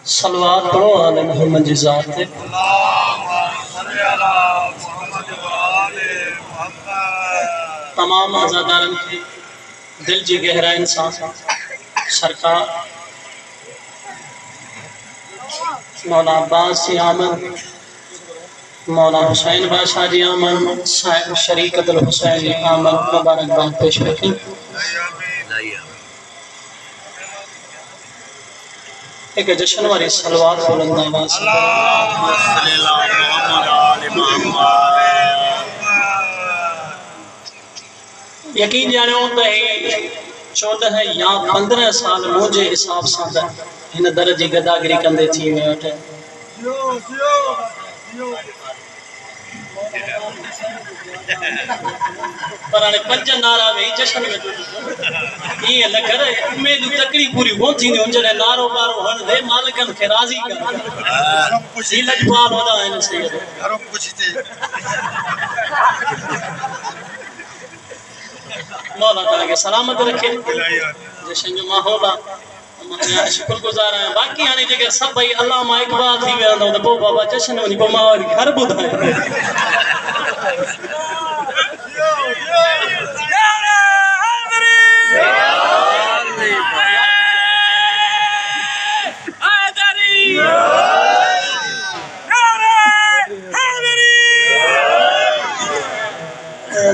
صلوات پڑھو آل محمد جی ذات تے تمام عزادارن کی دل جی گہرا انسان سرکار مولا عباس جی آمن مولا حسین بادشاہ جی آمن شریکت الحسین جی آمن مبارک باد پیش رکھیں ایک جشن واری صلوات بلند آواز یقین جانے ہوتا ہے 14 یا 15 سال مجھے حساب سادہ ہن درجی گداگری کندے تھی میں اٹھے پرانے پنجن نارا میں جشن میں یہ لگ رہا ہے امید تکڑی پوری وہ تھی نہیں انجھے نارو بارو ہن دے مالکن کے راضی کر یہ لجبال ہوتا ہے ان سے مولا تعالیٰ کے سلامت رکھے جشن جو ماحولا شکر گزار ہیں باقی آنے جگہ سب بھائی اللہ ماں اقبال تھی میں آندا پو بابا جشن ونی پو ماں گھر بدھائے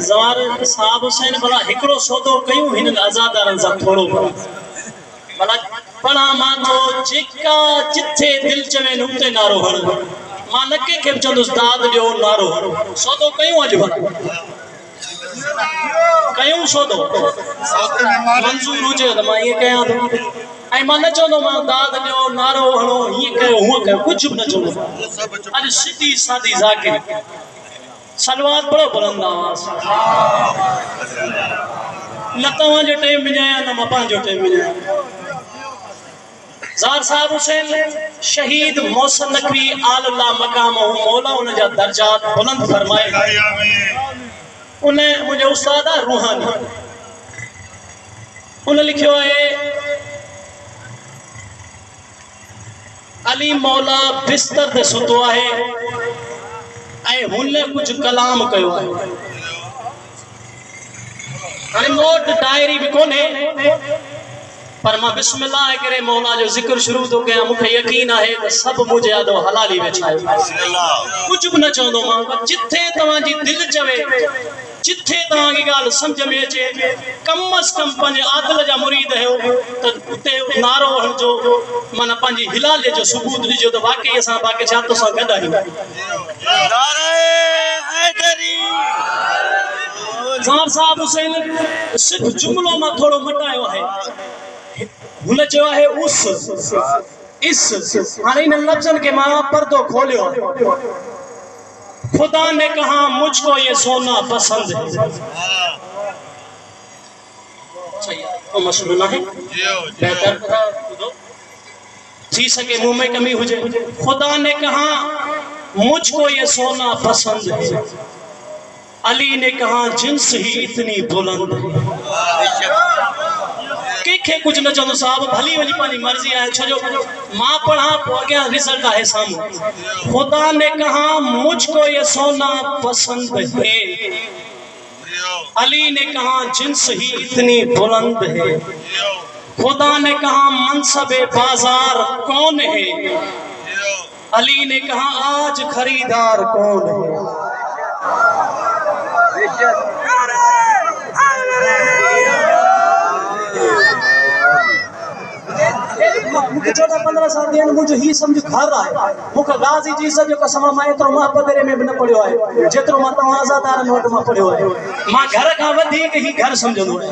زوار صاحب حسین بلا ہکڑو سودو کیوں ہن آزادارن سا تھوڑو بلا بڑا ماں تو چکا جتھے دل چویں نکتے نارو ہن ماں نکے کھپ چند استاد جو نارو ہن سودو کیوں اج بلا کیوں سودو منظور ہوجے تو ماں یہ کہاں تو اے ماں نہ چوندو ماں داد جو نارو ہنو یہ کہو ہوا کہو کچھ بھی نہ چوندو اج سیدھی سادی ذاکر صلوات پڑھو بلند آواز نہ تواں جو ٹائم ملیا نہ مپان جو ٹائم ملیا زار صاحب حسین شہید محسن نقوی آل اللہ مقام مولا انہیں جا درجات بلند فرمائے انہیں مجھے استادہ روحانی انہیں لکھو ہے علی مولا بستر دے ستو ہے اے ہنے کچھ کلام کہو ہے موٹ ڈائری بھی کونے پر ماں بسم اللہ کرے مولا جو ذکر شروع تو کیا مکھے یقین ہے کہ سب مجھے آدھو حلالی بیچھائے کچھ بھی نہ چاہوں دو ماں جتھے تمہاں جی دل چوے جتھے تمہاں کی گال سمجھ میں اچے کم از کم پنجے عادل جا مرید ہے تے نارو ہن جو مانا پنجی حلالے جو ثبوت دیجو تو واقعی اساں باقی چاہتو ساں گڑا ہی نعرہ حیدری زار صاحب حسین صرف جملوں میں تھوڑو مٹائیو ہے بھولے جو ہے اس ہانے ان لفظن کے ماں پردو کھولیو خدا نے کہا مجھ کو یہ سونا پسند ہے وہ مسئلہ نہ ہے بہتر جی سکے منہ میں کمی ہو جائے خدا نے کہا مجھ کو یہ سونا پسند ہے علی نے کہا جنس ہی اتنی بلند ہے کہ کچھ نہ چاہوں صاحب بھلی ولی پانی مرضی آئے چھو ماں پڑھا گیا رزلٹ آئے سامنے خدا نے کہا مجھ کو یہ سونا پسند ہے علی نے کہا جنس ہی اتنی بلند ہے خدا نے کہا منصب بازار کون ہے علی نے کہا آج خریدار کون ہے مجھے 14-15 سال دیا مجھے ہی سمجھ گھر رہا ہے مجھے غازی جیسا جو قسمہ ماں اترو ماں پدرے میں بھی نہ پڑھو ہے جترو ماں تو آزادار نوٹ ماں پڑھو ہے ماں گھر کا ودھی کہ ہی گھر سمجھو ہے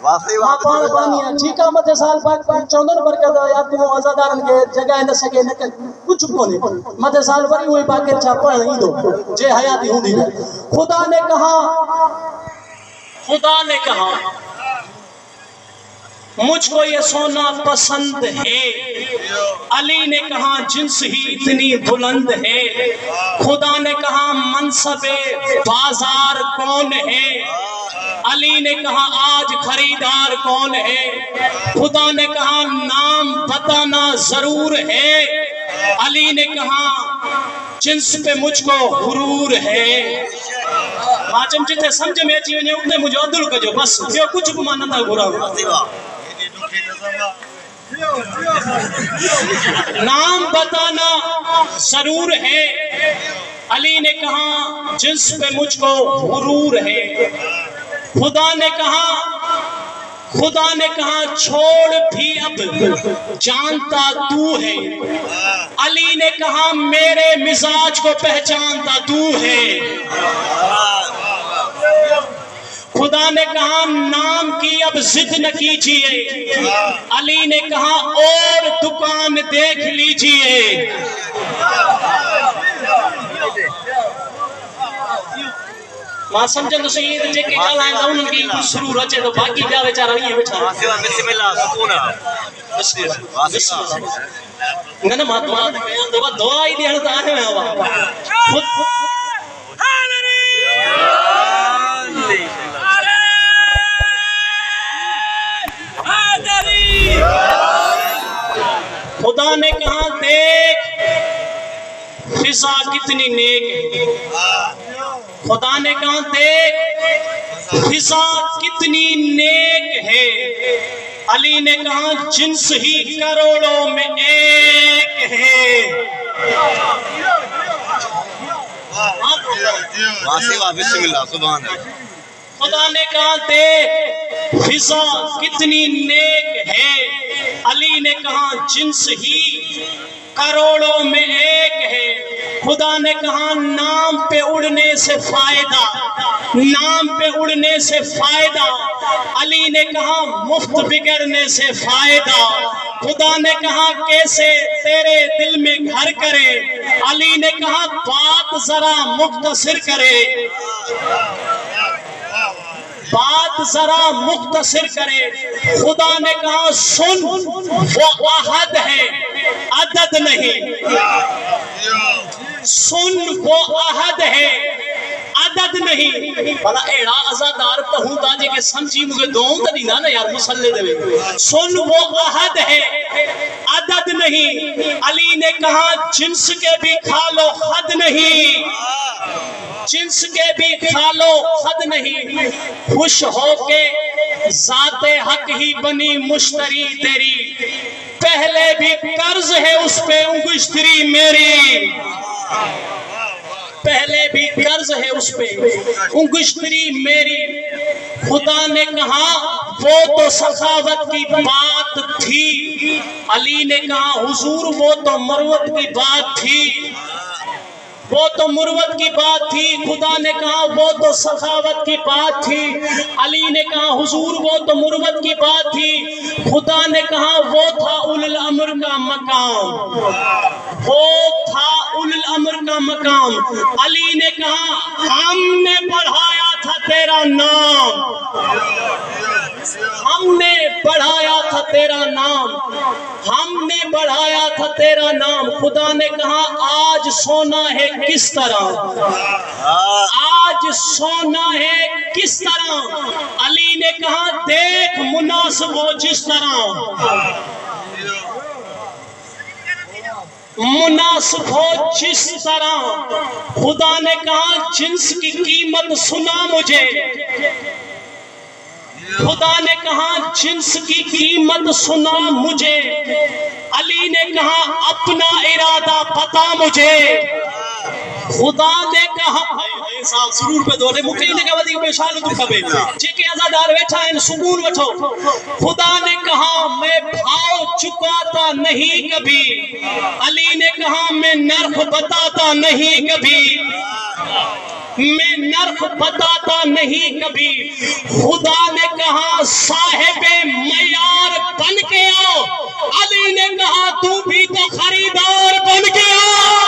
ماں پانا پانی ہے ٹھیکہ مجھے سال پاک چوندن برکت یا تم آزادارن کے جگہ نہ سکے نہ کچھ کونے مجھے سال بری ہوئی باقی چاہ پڑھ ہی دو جے حیاتی ہوں دی خدا نے کہا مجھ کو یہ سونا پسند ہے علی نے کہا جنس ہی اتنی بلند ہے خدا نے کہا منصب بازار کون ہے علی نے کہا آج خریدار کون ہے؟ خدا نے کہا نام بتانا ضرور ہے۔ علی نے کہا جنس پہ مجھ کو غرور ہے۔ آجم جتے سمجھ میں اچھی ونجے اتنے مجھے عدل کجو بس جو کچھ بھی مانتا ہے برا نام بتانا ضرور ہے۔ علی نے کہا جنس پہ مجھ کو غرور ہے۔ خدا نے کہا چھوڑ بھی اب جانتا تو ہے۔ علی نے کہا میرے مزاج کو پہچانتا تو ہے۔ خدا نے کہا نام کی اب ضد نہ کیجئے۔ علی نے کہا اور دکان دیکھ لیجئے۔ ماں سمجھن تو سید جے کے ڳالهائين تا انهن کي ڪجهه سرور اچي تو باقي ٻيا ويچارا ائين ويٺا بسم الله سکون بسم الله نه ماں دعا ته کيان دعا ئي ڏيڻ ته آهي خدا نے کہا دیکھ فضا کتنی نیک ہے۔ خدا نے کہا دیکھ فضا کتنی نیک ہے۔ علی نے کہا جنس ہی کروڑوں میں ایک ہے۔ بسم اللہ سبحان اللہ۔ خدا نے کہا دیکھ فضا کتنی نیک ہے۔ علی نے کہا جنس ہی کروڑوں میں ایک ہے۔ خدا نے کہا نام پہ اڑنے سے فائدہ، نام پہ اڑنے سے فائدہ۔ علی نے کہا مفت بگڑنے سے فائدہ۔ خدا نے کہا کیسے تیرے دل میں گھر کرے۔ علی نے کہا بات ذرا مختصر کرے، بات ذرا مختصر کرے۔ خدا نے کہا سن وہ احد ہے عدد نہیں، سن وہ احد ہے عدد نہیں۔ بھلا ایڑا ازادار پہوں تا جے کہ سمجھی مجھے دوں تا دینا نا یار مسلے دے۔ سن وہ احد ہے عدد نہیں۔ علی نے کہا جنس کے بھی کھا لو حد نہیں، جنس کے بھی کھا لو حد نہیں۔ خوش ہو کے ذات حق ہی بنی مشتری تیری، پہلے بھی قرض ہے اس پہ انگشتری میری، پہلے بھی قرض ہے اس پہ انگشتری میری۔ خدا نے کہا وہ تو سخاوت کی بات تھی۔ علی نے کہا حضور وہ تو مروت کی بات تھی، وہ تو مروت کی بات تھی۔ خدا نے کہا وہ تو سخاوت کی بات تھی۔ علی نے کہا حضور وہ تو مروت کی بات تھی۔ خدا نے کہا وہ تھا اولو الامر کا مقام، وہ تھا اولو الامر کا مقام۔ علی نے کہا ہم نے بڑھایا تھا تیرا نام، ہم نے بڑھایا تھا تیرا نام، ہم نے بڑھایا تھا تیرا نام۔ خدا نے کہا آج سونا ہے کس طرح، آج سونا ہے کس طرح۔ علی نے کہا دیکھ مناسب ہو جس طرح، مناسب ہو جس طرح۔ خدا نے کہا جنس کی قیمت سنا مجھے، خدا نے کہا جنس کی قیمت سنا مجھے۔ علی نے کہا اپنا ارادہ بتا مجھے۔ خدا نے کہا صاحب سرور پہ دورے مکھے ہی نے کہا ودی بے شان تو کھبے جے کہ ازادار بیٹھا ہے سکون وٹھو۔ خدا نے کہا میں بھاؤ چکاتا نہیں کبھی، علی نے کہا میں نرخ بتاتا نہیں کبھی، میں نرخ بتاتا نہیں کبھی۔ خدا نے کہا صاحب معیار بن کے آؤ، علی نے کہا تو بھی تو خریدار بن کے آؤ۔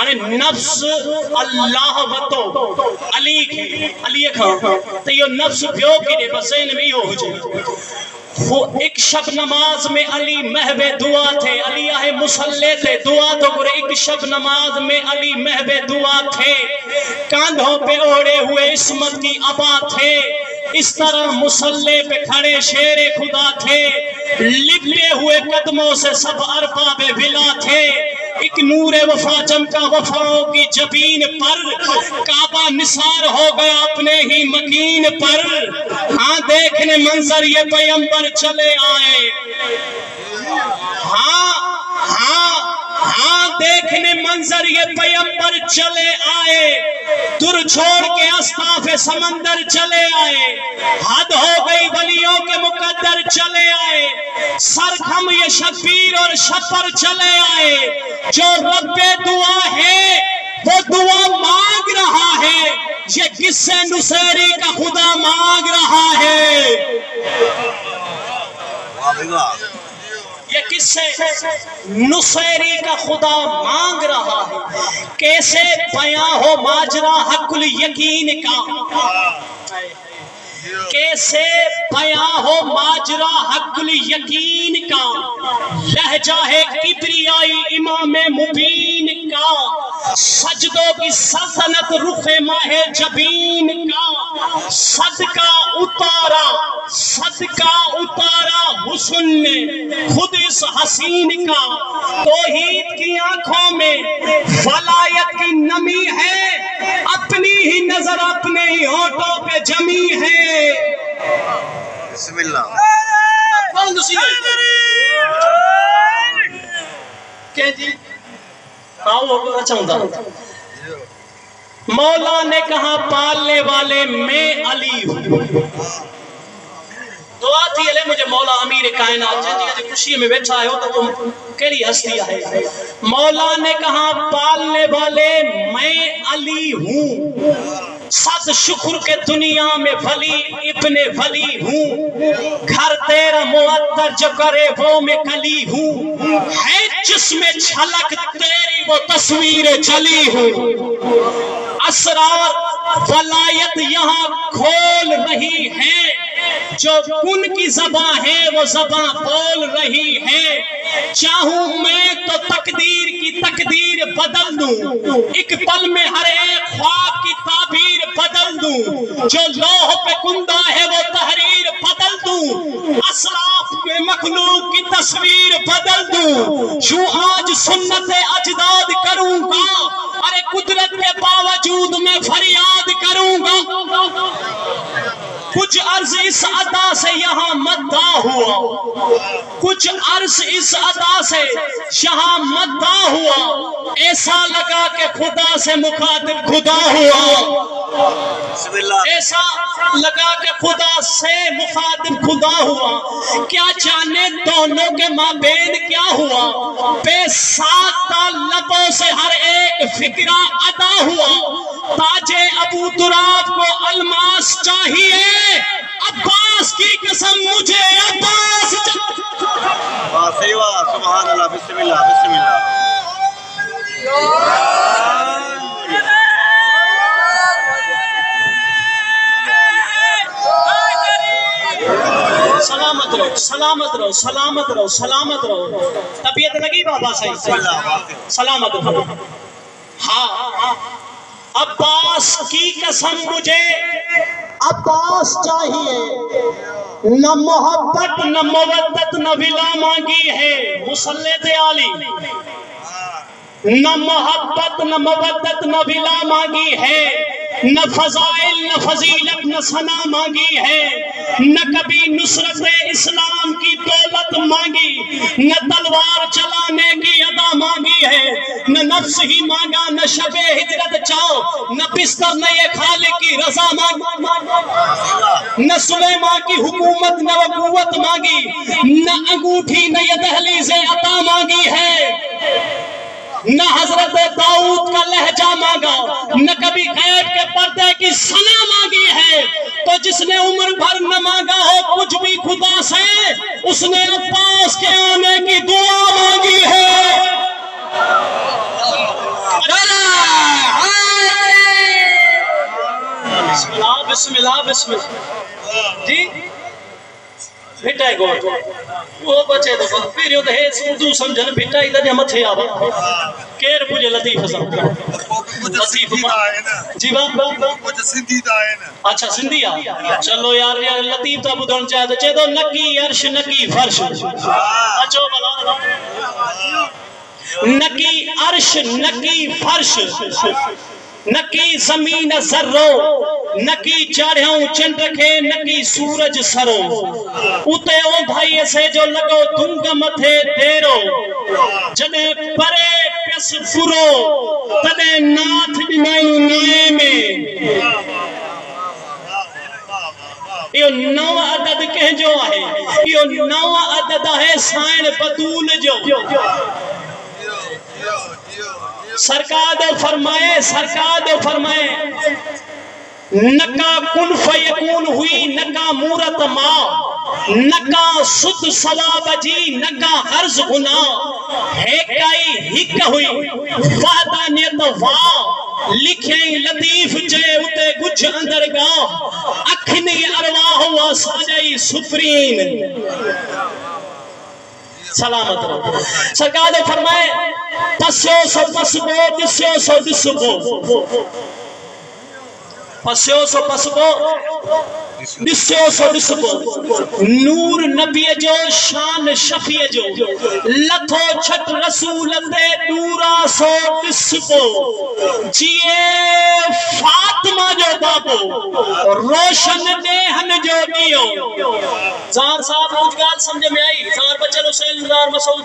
آنے نفس اللہ وطو علی کھا تو یہ نفس بیو کی دے بسین میں ہو جائے. ایک شب نماز میں علی محب دعا تھے, علی آئے مسلح تھے, دعا تو کرے. ایک شب نماز میں علی محب دعا تھے, کاندھوں پہ اوڑے ہوئے عصمت کی عبا تھے. اس طرح مسلح پہ کھڑے شیر خدا تھے, لپٹے ہوئے قدموں سے سب ارباب ولا تھے. ایک نور وفا چمکا وفاؤں کی جبین پر, کعبہ نثار ہو گیا اپنے ہی مکین پر. ہاں دیکھنے منظر یہ پیغمبر چلے آئے, ہاں دیکھنے منظر یہ پیغمبر چلے آئے. در چھوڑ کے اصطاف سمندر چلے آئے, حد ہو گئی ولیوں کے مقدر چلے آئے. سرخم یہ شبیر اور شپر چلے آئے. جو رب دعا ہے وہ دعا مانگ رہا ہے, یہ کس سے نصیری کا خدا مانگ رہا ہے. یہ کس سے نصیری کا خدا مانگ رہا ہے. کیسے بیاں ہو ماجرا حق الیقین کا, کیسے بیاں ہو ماجرا حق الیقین کا. لہجہ ہے کبریائی امام مبین کا, سجدوں کی سلطنت رخ ماہ جبین کا. صدقہ اتارا حسن نے خود اس حسین کا. توحید کی آنکھوں میں ولایت کی نمی ہے, اپنی ہی نظر اپنے ہی ہونٹوں پہ جمی ہے. بسم اللہ. کہ جی چاہتا مولا نے کہا پالنے والے میں علی ہوں. دعا تھی علیہ مجھے مولا امیر کائنات جی خوشی میں بیٹھا ہے تو تم کیڑی ہستی ہے. مولا نے کہا پالنے والے میں علی ہوں, صد شکر کے دنیا میں ولی ابن ولی ہوں. گھر تیرا معطر جو کرے وہ میں کلی ہوں, ہے جس میں چھلک تیری وہ تصویر جلی ہوں. اسرار ولایت یہاں کھول رہی ہے, جو کن کی زباں ہے وہ زباں بول رہی ہے. چاہوں میں تو تقدیر کی تقدیر بدل دوں, ایک پل میں ہر ایک خواب کی تعبیر بدل دوں. جو لوح پہ کندہ ہے وہ تحریر بدل دوں, اسلاف میں مخلوق کی تصویر بدل دوں. جو آج سنت اجداد کروں گا, ارے قدرت کے باوجود میں فریاد کروں گا. کچھ عرض اس ادا سے یہاں مدعا ہوا, کچھ عرض اس ادا سے یہاں مدعا ہوا. ایسا لگا کہ خدا سے مخاطب خدا ہوا, ایسا لگا کہ خدا سے مخاطب خدا ہوا. کیا جانے دونوں کے مابین کیا ہوا, بے ساختہ لبوں سے ہر ایک فکرہ ادا ہوا. تاج ابو تراب کو الماس چاہیے, عباس کی قسم مجھے عباس صحیح بات. سبحان اللہ. بسم اللہ. بسم اللہ. سلامت رہو, سلامت رہو, سلامت رہو, سلامت رہو. طبیعت لگی بابا صحیح, سلامت رہو. ہاں عباس کی قسم مجھے عباس چاہیے, نہ محبت نہ مودت نہ ولا مانگی ہے. مسلط عالی, نہ محبت نہ مودت نہ ولا مانگی ہے, نہ فضائل نہ فضیلت نہ ثنا مانگی ہے, نہ کبھی نصرت اسلام کی دولت مانگی, نہ تلوار چلانے کی ادا مانگی ہے, نہ نفس ہی مانگا, نہ شب ہجرت چاہو, نہ بستر نہ یہ خالق کی رضا مانگی, نہ سلیمان کی حکومت نہ قوت مانگی, نہ انگوٹھی نہ یہ دہلیز عطا مانگی ہے, نہ حضرت داؤد کا لہجہ مانگا, نہ کبھی غیب کے پردے کی ثنا مانگی ہے. تو جس نے عمر بھر نہ مانگا ہو کچھ بھی خدا سے, اس نے عباس کے آنے کی دعا مانگی ہے. بسم اللہ بسم اللہ جی بھٹائی گوٹ وہ بچے تو پھر یہ ہے اردو سمجھن بھٹائی دا متھے آوا کیر پوجے لطیف صاحب لطیف جی بابا کچھ سندھی دا ہے نا اچھا سندھی آ چلو یار یار لطیف تا بدھن چاہے تو چے تو نکی عرش نکی فرش اچھو بلا نکی عرش نکی فرش نکی زمین ذرو نکی چاڑھیاں چنڈ کے نکی سورج سرو اتے او بھائی سے جو لگو دنگ متھے دیرو جنے پرے پس فرو تنے ناتھ ڈنائیوں نائے میں یہ نو عدد کہیں جو ہے یہ نو عدد ہے سائن بطول جو سرکار دو فرمائے نکا کن فیکون ہوئی نکا مورت ماں نکا سد ثواب جی نکا عرض گنا ہیکائی ہک ہوئی وحدانیت واں لکھیں لطیف جے اتے گجھ اندر گاں اکھنی ارواح ہوا ساجائی سپرین سلامت رہو سرکار نے فرمائے پسیو سو پسبو دسیو سو دسبو پسیو سو پسبو دسیو سو دسبو نور نبی جو شان شفیع جو لتھو چھٹ رسول تے نورا سو دسبو جیے فاطمہ جو بابو روشن دیہن جو دیو زہر صاحب مجھ گال سمجھ میں آئی زہر بچل حسین زہر مسعود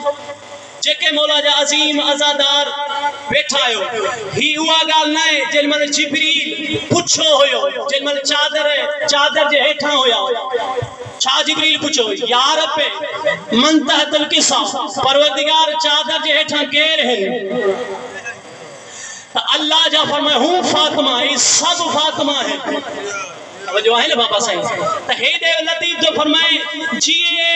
جے کے مولا جا عظیم عزادار بیٹھا ہو ہی ہوا گال نائے جن من جبریل پچھو ہوئے جن من چادر جے ہیٹھا ہویا چھا جبریل پچھو یا رب من تحت القصہ پروردگار چادر جے ہیٹھا گیر ہیں اللہ جا فرمائے ہوں فاطمہ یہ سب فاطمہ ہے جو ہے نا بابا صحیح تو ہے دے لطیف جو فرمائے جیے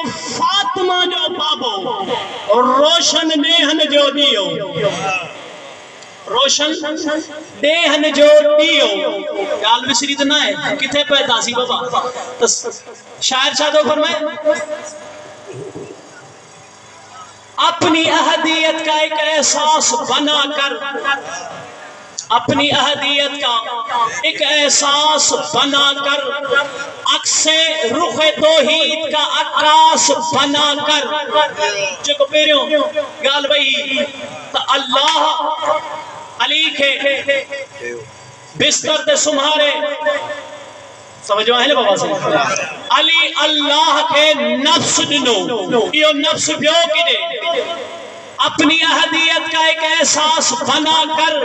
فاطمہ جو بابو روشن دیہن جو دیو روشن دیہن جو دیو گال بسری تو نہ ہے کتے پیدا سی بابا تو شاعر شاہ تو فرمائے اپنی احدیت کا ایک احساس بنا کر اپنی احدیت کا ایک احساس بنا کر عکس رخ توحید کا عکاس بنا کر جو کو پیریوں گال بھئی تو اللہ علی کے بستر تے سمہارے سمجھو ہے نا بابا سے علی اللہ کے نفس دنو یہ نفس بیو کی دے اپنی احدیت کا ایک احساس بنا کر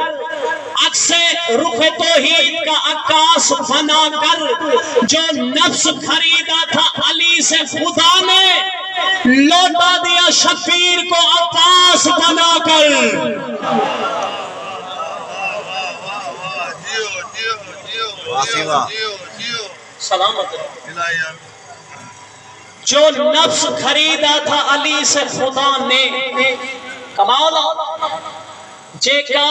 عکس رخ توحید کا عکاس بنا کر جو نفس خریدا تھا علی سے خدا نے لوٹا دیا شفیر کو عباس بنا کر سلامت جو نفس خریدا تھا علی سے خدا نے کمالا جے کا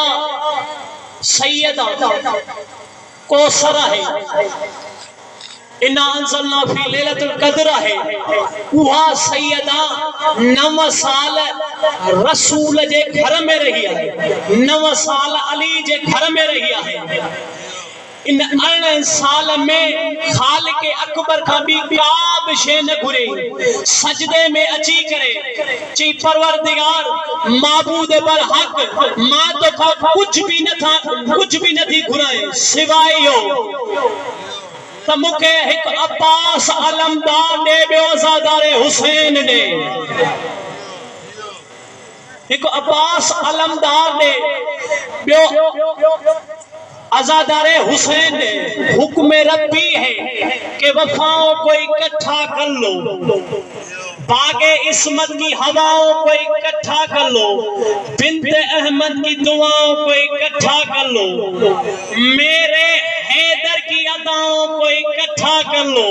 سیدہ کوثر ہے انا انزلنا فی لیلۃ القدر ہے وہاں سیدہ 9 سال رسول جے گھر میں رہی ہے 9 سال علی جے گھر میں رہی ہے ان 18 سال میں خالق اکبر کا بھی کعب شے نہ گھرے سجدے میں اچھی کرے چی پروردگار معبود پر حق ماں تو کا کچھ بھی نہ تھا کچھ بھی نہ تھی گھرائے سوائے ہو تو مکے ایک عباس علمدار نے بے عزادار حسین نے ایک عباس علمدار نے بے عزادار حسین نے حکم ربی ہے کہ وفاؤں کو اکٹھا کر لو باغ عصمت کی ہواؤں کو اکٹھا کر لو بنت احمد کی دعاؤں کو اکٹھا کر لو میرے حیدر کی اداؤں کو اکٹھا کر لو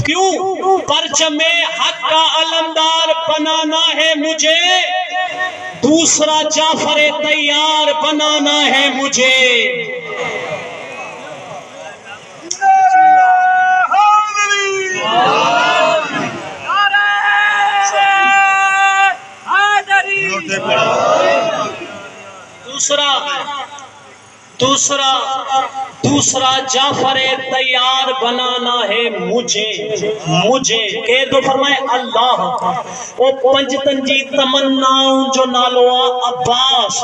کیوں پرچم حق کا علمدار بنانا ہے مجھے دوسرا جعفر تیار بنانا ہے مجھے دوسرا جعفر تیار بنانا ہے مجھے کہہ دو فرمائے اللہ او پنجتن جی تمناؤں جو نالو عباس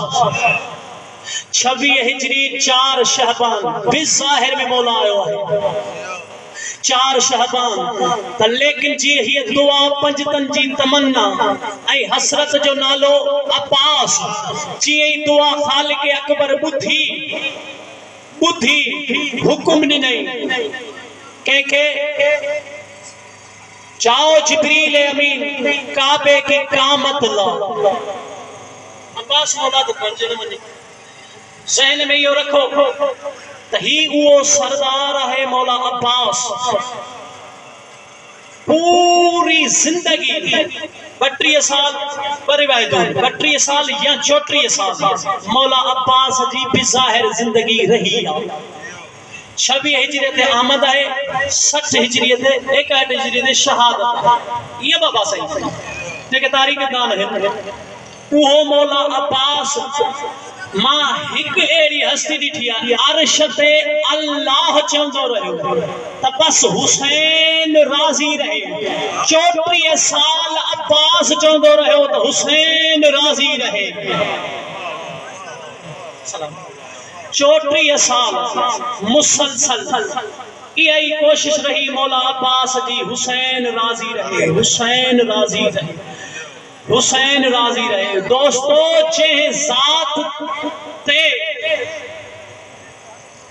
26 ہجری 4 شہبان بظاہر میں مولا آیا ہے 4 شہبان لیکن جی یہ دعا پنجتن جی تمنا اے حسرت جو نالو عباس جی یہ دعا خالق اکبر بدھی حکم نہیں کہ جاؤ جبریل امین کعبے کی قامت لا عباس مولا تو پنجے نہ منی ذہن میں یہ رکھو تہی وہ سردار ہے مولا عباس پوری زندگی 32 سال بروایتوں 32 سال یا 34 سال مولا عباس جی بظاہر زندگی رہی 26 ہجریت آمد ہے 60 ہجریت 61 ہجریت شہادت یہ بابا صحیح لیکن تاریخ دان ہے وہ مولا عباس ماں ہک ایری ہستی ڈٹھیا عرشت اللہ چندو رہے تب بس حسین راضی رہے 34 سال عباس چندو رہے تو حسین راضی رہے 34 سال مسلسل یہی کوشش رہی مولا عباس جی حسین راضی رہے حسین راضی رہے دوستو چہ ذات تے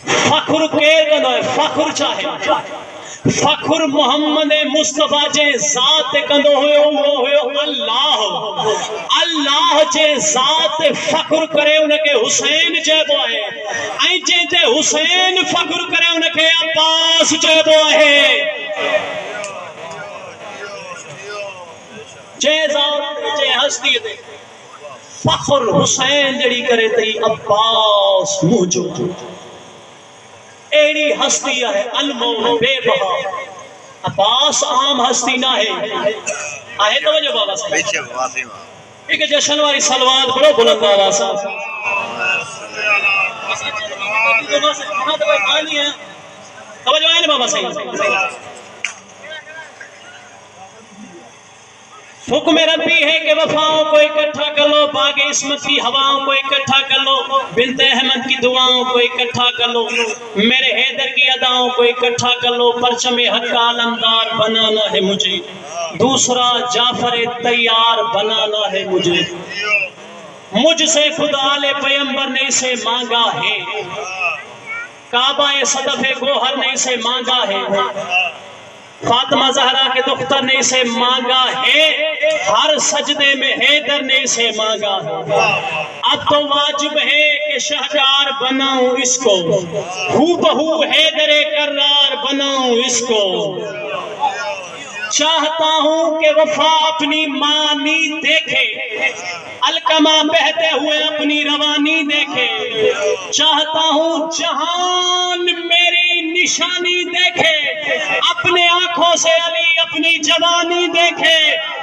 فخر کے گنو ہے فخر چاہے فخر محمد مصطفیٰ جے ذات کندو ہوئے اللہ جے ذات فخر کرے انکے حسین جیبو ہے این جے حسین فخر کرے انکے عباس جیبو ہے جے ذات جے ہستی دے فخر حسین جڑی کرے تی عباس موجود ایڑی ہستی ہے المو بے بہا عباس عام ہستی نہ ہے آئے توجہ بابا صاحب ایک جشن واری سلوات بڑو بلند بابا صاحب توجہ آئے نا بابا صاحب حکم ربی ہے کہ وفاؤں کو اکٹھا کر لو باغ عصمت کی ہواؤں کو اکٹھا کر لو بنت احمد کی دعاؤں کو اکٹھا کر لو میرے حیدر کی اداؤں کو اکٹھا کر لو پرچم حق کا علمدار بنانا ہے مجھے دوسرا جعفر تیار بنانا ہے مجھ سے خدا لے پیمبر نے اسے مانگا ہے کعبہ صدف گوہر نے اسے مانگا ہے فاطمہ زہرا کے دختر نے اسے مانگا ہے ہر سجدے میں حیدر نے اسے مانگا ہے اب تو واجب ہے کہ شہجار بناؤں اس کو ہو بہو حیدر کرار بناؤں اس کو چاہتا ہوں کہ وفا اپنی مانی دیکھے القمہ بہتے ہوئے اپنی روانی دیکھے چاہتا ہوں جہان میری نشانی دیکھے اپنے آنکھوں سے علی اپنی جوانی دیکھے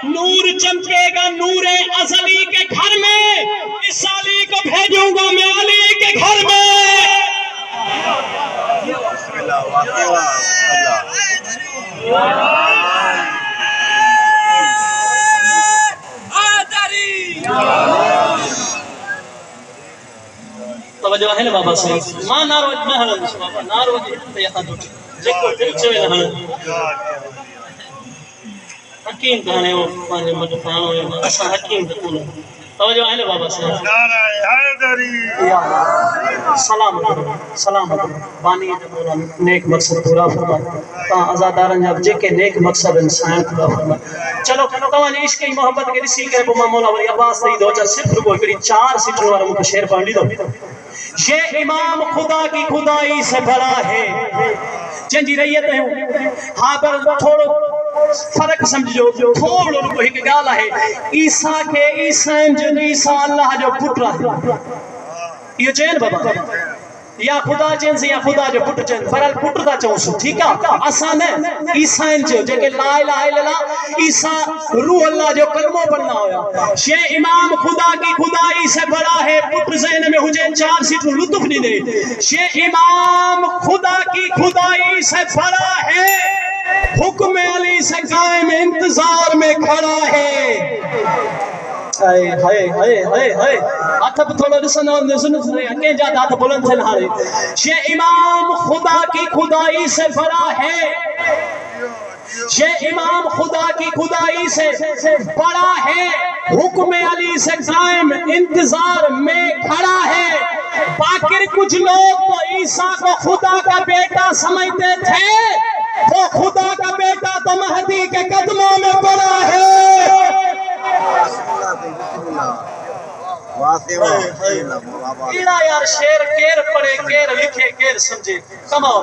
نور چمکے گا نور ازلی کے گھر میں اس علی کو بھیجوں گا میں علی کے گھر میں بسم اللہ توجہ ہے نا بابا صحیح ماں نارو نہ بابا نارو جی یہاں دوٹی جیکو دل چوے نہ حکیم کہانے وہ پانچ مجھے پانو ہے اسا حکیم دکھونا توجہ ہے نا بابا صحیح نعرہ حیدری سلام بانی جب نیک مقصد پورا فرما تاں ازادارن جب جے کے نیک مقصد انسان پورا فرما چلو توانی عشق کی محبت کے رسی کرے بما مولا ولی عباس تھی دو چار صرف کوئی کری 4 سیٹر والا مجھے شیر پڑھ لی دو یہ امام خدا کی خدائی سے بڑا ہے جنجی رہیت ہے ہاں پر تھوڑو فرق سمجھو تھوڑو کو ہی گالا ہے عیسیٰ کے عیسیٰ جو عیسیٰ اللہ جو پتر ہے یہ چین بابا یا خدا چین سے یا خدا جو پٹ چین برال پٹ دا چون سو ٹھیک ہے آسان ہے عیسائن جو کہ لا الہ الا اللہ عیسیٰ روح اللہ جو کلمہ پڑھنا ہویا شیع امام خدا کی خدائی سے بڑا ہے پٹ ذہن میں مجھے 4 سیٹ لطف نہیں دے شیع امام خدا کی خدائی سے بڑا ہے حکم علی سے قائم انتظار میں کھڑا ہے ہائے ہائے ہائے ہائے ہائے ہاتھ تھوڑا رسنا سن کے جاتا ہاتھ بلند تھے نہارے شیع امام خدا کی خدائی سے بڑا ہے شیع امام خدا کی خدائی سے بڑا ہے حکم علی سے قائم انتظار میں کھڑا ہے باقر کچھ لوگ تو عیسیٰ کو خدا کا بیٹا سمجھتے تھے وہ خدا کا بیٹا تو مہدی کے قدموں میں پڑا ہے ایڑا یار شیر کیر پڑے کیر لکھے کیر سمجھے کماؤ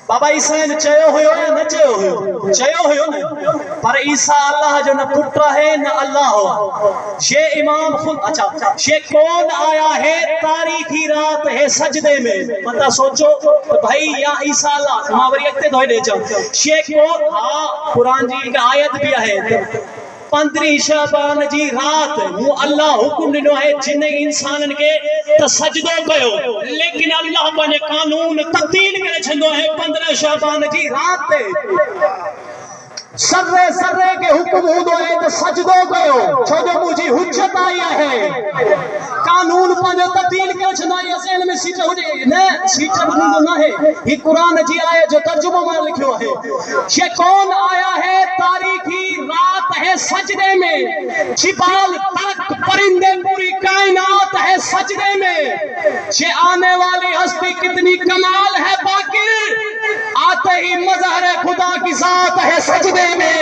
بابا عیسیٰ نے چاہو ہوئے یا نہ چاہو ہوئے چاہو ہوئے نا پر عیسیٰ اللہ جو نہ پٹرا ہے نہ اللہ ہوا شیع امام خود اچھا شیع کون آیا ہے تاریخی رات ہے سجدے میں پتہ سوچو بھائی یا عیسیٰ اللہ ماوری اکتے دھوئے دے جاؤ شیع کون ہاں قرآن جی کا آیت بھی ہے 15 شعبان جی رات وہ اللہ حکم دنو ہے جن انسانن کے تسجدو کہو لیکن اللہ بنے قانون تبدیل کرے چھندو ہے 15 شعبان جی رات تے سرے سرے کے حکم ہوں ہے تو سجدو کہو چھو جو مجھے حجت آیا ہے قانون پانے تبدیل کرے چھندو ہے ذہن میں سیٹھا ہو جائے نہیں سیٹھا بنو نہ ہے یہ قرآن جی آیا جو ترجمہ میں لکھو ہے یہ کون آیا ہے تاریخی رات ہے سجدے میں جبال ترک پرندے پوری کائنات ہے سجدے میں یہ آنے والی ہستی کتنی کمال ہے باقر آتے ہی مظہر خدا کی ذات ہے سجدے میں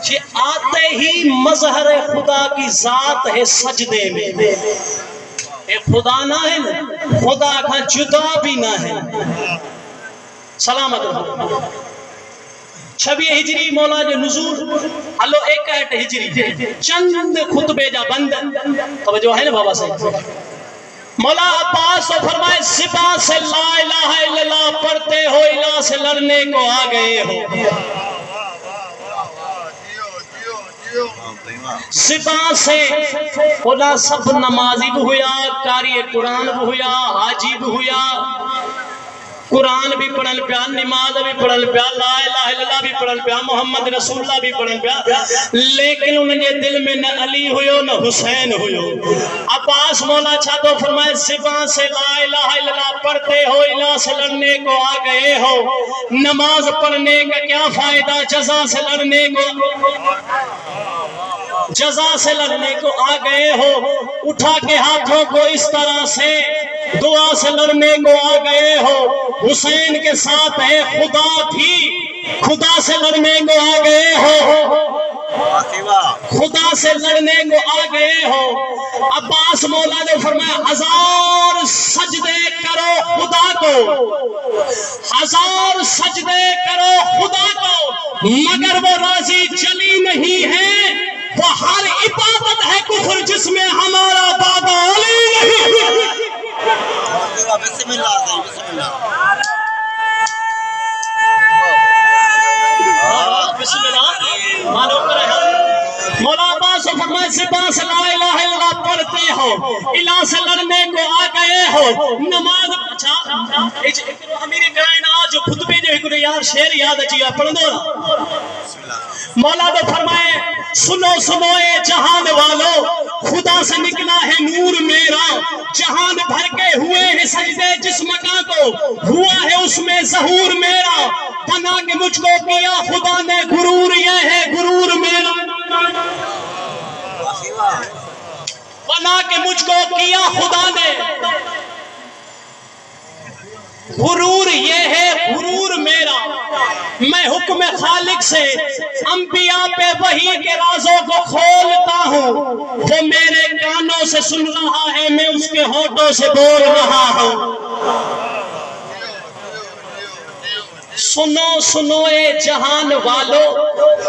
یہ آتے ہی مظہر خدا کی ذات ہے سجدے میں اے خدا نہ ہے خدا کا جدا بھی نہ ہے سلامت رہو 26 ہجری مولا جو نزول ہلو 61 ہجری چند خطبے جا بند توجہ ہے نا بابا سے مولا عباس تو فرمائے سپاہ سے لا الہ الا اللہ پڑھتے ہو الہ سے لڑنے کو آ گئے ہو سپاہ سے خدا سب نمازی بھی ہویا قاری قرآن بھی ہویا حاجی بھی ہویا قرآن بھی پڑھن پیا نماز بھی پڑھن پیا لا الہ الا اللہ بھی پڑھن پیا محمد رسول اللہ بھی پڑھن پیا لیکن انہیں یہ دل میں نہ علی ہوئے نہ حسین ہوئے عباس مولا چھا تو فرمائے زبان سے لا الہ الا اللہ پڑھتے ہو الہ سے لڑنے کو آ گئے ہو نماز پڑھنے کا کیا فائدہ جزا سے لڑنے کو آ گئے ہو اٹھا کے ہاتھوں کو اس طرح سے دعا سے لڑنے کو آ گئے ہو حسین کے ساتھ ہے خدا بھی خدا سے لڑنے کو آ گئے ہو خدا سے لڑنے کو آ گئے ہو عباس مولا نے فرمایا 1000 سجدے کرو خدا کو 1000 سجدے کرو خدا کو مگر وہ راضی چلی نہیں ہے وہ ہر عبادت ہے کفر جس میں ہمارا بابا علی نہیں بسم اللہ بسم اللہ مانو کرے مولا عباس فرمائے سپاہ سے لا الہ الا اللہ پڑھتے ہو الہ سے لڑنے کو آ گئے ہو نماز اچھا امیر کائنات جو خطبے جو ایک یار شعر یاد اچھا پڑھ دو مولا تو فرمائے سنو سنو اے جہان والو خدا سے نکلا ہے نور میرا جہان بھر کے ہوئے ہیں سجدے جس مکان کو ہوا ہے اس میں ظہور میرا بنا کے مجھ کو کیا خدا نے غرور یہ ہے غرور میرا بنا کے مجھ کو کیا خدا نے غرور یہ ہے غرور میرا میں حکم خالق سے انبیاء پہ وحی کے رازوں کو کھولتا ہوں وہ میرے کانوں سے سن رہا ہے میں اس کے ہونٹوں سے بول رہا ہوں سنو سنو اے جہان والو،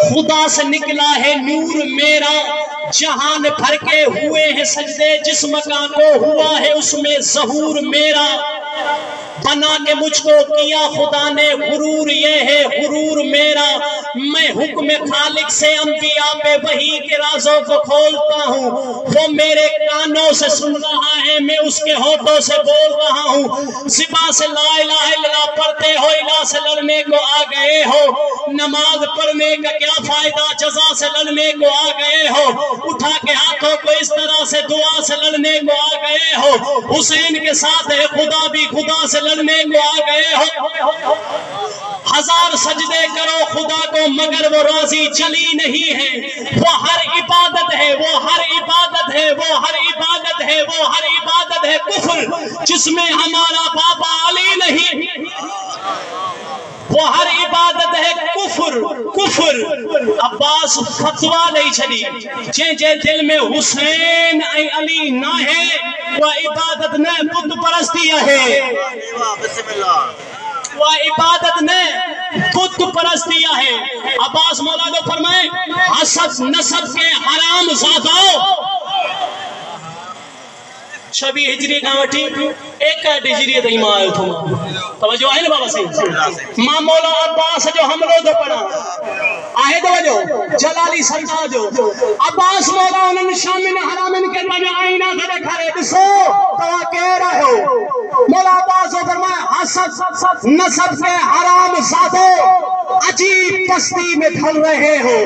خدا سے نکلا ہے نور میرا، جہان بھر کے ہوئے ہیں سجدے، جس مکان کو ہوا ہے اس میں ظہور میرا، بنا کے مجھ کو کیا خدا نے غرور، یہ ہے غرور میرا، میں حکم خالق سے انبیاء پہ وحی کے رازوں کو کھولتا ہوں، وہ میرے کانوں سے سن رہا ہے، میں اس کے ہونٹوں سے بول رہا ہوں، زبان سے لا الہ الا اللہ پڑھتے ہو، الہ سے لڑنے کو آ گئے ہو، نماز پڑھنے کا کیا فائدہ، جزا سے لڑنے کو آ گئے ہو، اٹھا کے ہاتھوں کو اس طرح سے دعا سے لڑنے کو آ گئے ہو، حسین کے ساتھ ہے خدا بھی خدا سے لڑنے کو آ گئے ہو، ہزار سجدے کرو خدا کو مگر وہ راضی چلی نہیں ہے، وہ ہر عبادت ہے، وہ ہر عبادت ہے، وہ ہر عبادت ہے، وہ ہر عبادت ہے کفر جس میں ہمارا بابا علی نہیں، وہ ہر عبادت ہے کفر کفر۔ عباس فتوا نہیں چھڑی، جے دل میں حسین علی نہ ہے وہ عبادت نہ بت پرستی ہے، بسم اللہ وہ عبادت نے بت پرستی ہے۔ عباس مولا کو فرمائے حسد نسب کے حرام زادوں، چھبی ہجری کا وٹھی ایک ہجری تھی ماں آئے تھو، توجہ ہے نا بابا صحیح، ماں مولا عباس جو حملو دو پڑا آئے دو جو جلالی سرکار جو عباس مولا انہوں شامن حرامن کے بجے آئینہ دے کھڑے دسو تو کہہ رہے ہو، مولا عباس و فرمائے حسد نسب کے حرام زادوں عجیب پستی میں ڈھل رہے ہو،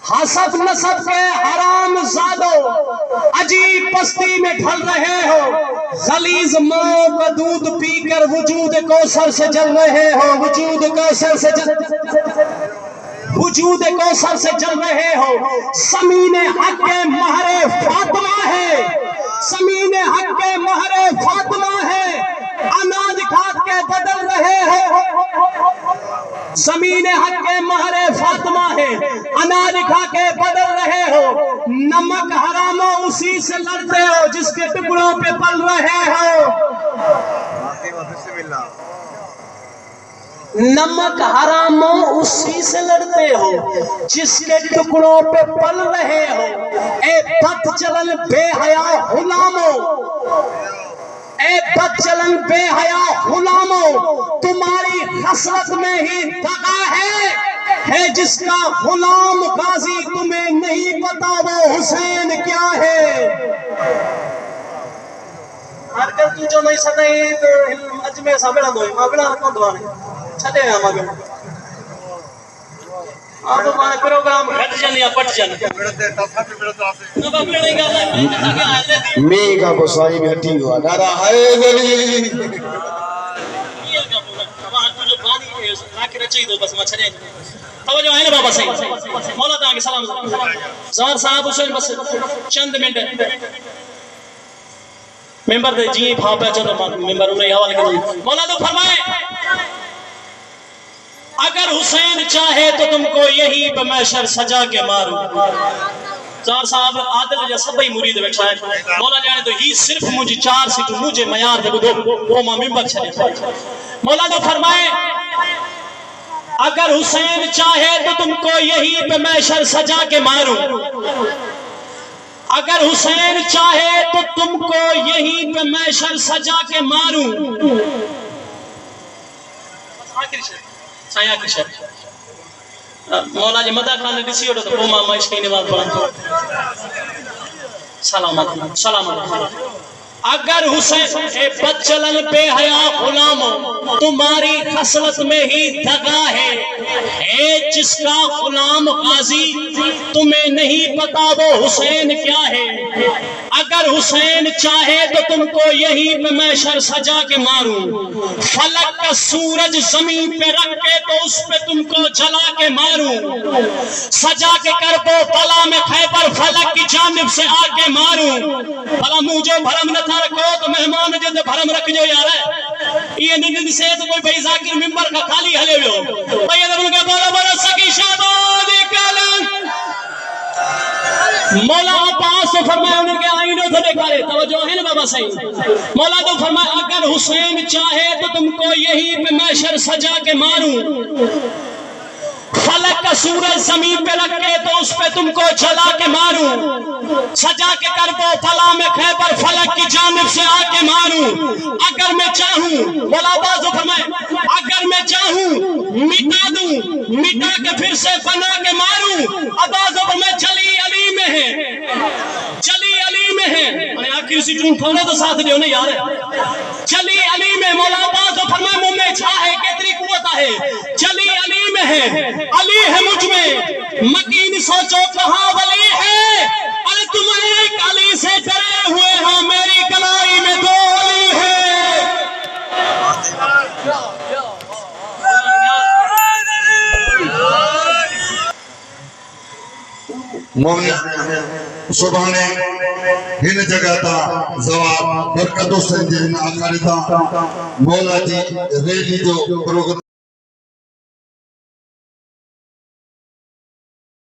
حسد نسب کے حرام زادوں عجیب پستی میں ڈھل رہے ہو، غلیظ ماں کا دودھ پی کر وجود کوثر سے جل رہے ہو، وجود کوثر سے جل رہے ہو، زمین حق کے مہر فاطمہ ہے، زمین حق کے مہر فاطمہ ہے، اناج کھا کے بدل رہے ہو، زمین حق کے مہر فاطمہ ہے، اناج کھا کے بدل رہے ہو، نمک حراموں اسی سے لڑتے ہو جس کے ٹکڑوں پہ پل رہے ہو، بسم اللہ نمک حراموں اسی سے لڑتے ہو جس کے ٹکڑوں پہ پل رہے ہو، اے بد چلن بے حیا غلاموں، اے بد چلن بے حیا غلاموں، تمہاری خصلت میں ہی دغا ہے جس کا غلام غازی تمہیں نہیں پتا وہ حسین کیا ہے۔ ہر کر تو جو نہیں سکتے تو اجمے سا بڑا دوئی ماں بڑا کون دوانے چھتے ہیں ہمارے آپ ہمارے پروگرام گھٹ جن یا پٹ جن میں کا گسائی میں ہٹی ہوا نعرہ حیدری، توجہ ہے نا بابا صحیح، مولا تعالیٰ کے سلام زہر صاحب حسین بس چند منٹ ممبر دے جی بھاں پہ چلو ممبر انہیں حوالے کرو، مولا تو فرمائے اگر حسین چاہے تو تم کو یہی پہ محشر سجا کے ماروں، زہر صاحب عادل یا سبھی مرید بیٹھا ہے، مولا جانے تو ہی صرف مجھے چار سے تو مجھے میار دے دو وہ ماں ممبر چلے، مولا تو فرمائے اگر حسین چاہے تو تم کو یہی پہ محشر سجا کے ماروں، اگر حسین چاہے تو تم کو یہی پہ محشر سجا کے ماروں، آخری شر مولا جی مدہ خانے کسی ہوتا تو وہ ماں عشق کی نماز پڑھا سلامت سلامت۔ اگر حسین اے بد چلن بے حیا غلاموں، تمہاری خصلت میں ہی دغا ہے جس کا غلام غازی تمہیں نہیں پتا وہ حسین کیا ہے، اگر حسین چاہے تو تم کو یہی پہ محشر سجا کے ماروں، فلک کا سورج زمین پہ رکھ کے تو اس پہ تم کو جلا کے ماروں، سجا کے کربو بلا میں خیبر فلک کی جانب سے آ کے ماروں، بھلا مجھے بھرم نہ تھا رکھو تو مہمان جدے بھرم رکھ جو یار ہے، یہ نند سے تو کوئی بھائی ذاکر ممبر کا خالی حلے ہوئے ہو، بھائی ادھر ان کے بولا بولا سکی شادو دیکھالن مولا عباس تو فرمایا انہوں کے آئینوں تو دیکھارے توجہ ہے نا بابا صحیح مولا تو فرمایا اگر حسین چاہے تو تم کو یہی پہ محشر سجا کے ماروں فلک کا سورج زمین پہ رکھ کے تو اس پہ تم کو جلا کے ماروں سجا کے کربو فلا میں خیبر فلک کی جانب سے آ کے ماروں اگر میں چاہوں مولا عباس تو فرمایا اگر میں چاہوں مٹا دوں مٹا کے پھر سے بنا کے ماروں عباس تو فرمایا چلی علی میں ہے چلی علی میں ہے میں آخر اسی ٹون کھونے تو ساتھ دیو نہیں یار چلی علی میں مولا عباس تو فرمایا منہ میں چھا ہے کتنی قوت ہے چلی علی میں ہے علی ہے مجھ میں مکین سوچو کہاں ولی ہے ارے تم ایک علی سے ڈرے ہوئے ہو میری کلائی میں دو علی ہے مومن سبحانے ہن جگہ تا زواب برکتو سنجھے آخر تا مولا جی ریلی جو پروگرام